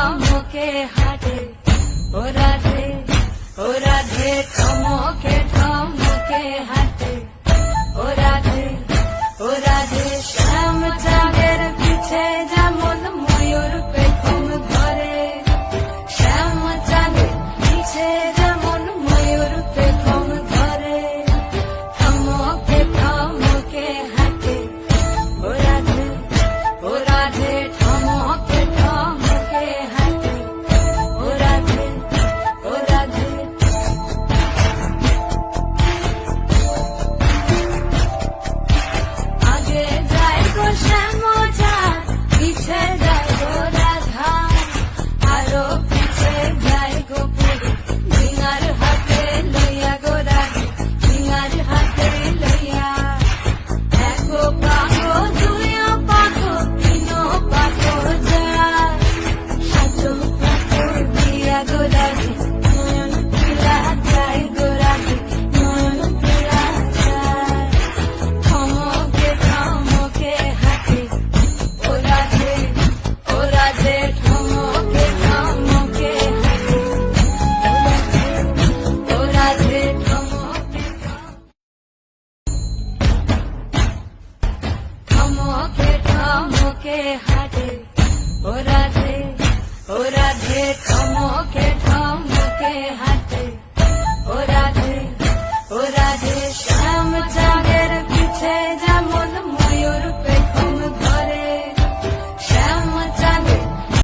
ঠমকে হাঁটে ও রাধে ঠমকে ঠমকে হাঁটে ও রাধে শ্যাম চাঁদের পিছে যেমন ময়ূর পেখম ধরে শ্যাম চাঁদের পিছে যেমন ময়ূর পেখম ধরে ঠমকে ঠমকে হাঁটে ও রাধে ঠমকে ঠমকে হাঁটে ও রাধে আগে যায় গো শ্যাম চাঁদ পিছে যায় গো রাধা আরো পিছে যায় গো পুরী ঝিঙার হাতে লইয়া গো রাধে ঝিঙার হাতে লইয়া এগো পাগো দুইও পাগো তিনো পাগো যায় সাতো পাগো দিয়া গো রাধে নয়ন পিলা যায় গো রাধে নয়ন পিলা যায় ঠমকে ঠমকে হাঁটে ও রাধে ঠমকে ঠমকে হাঁটে ও রাধে ঠমকে ঠমকে ঠমকে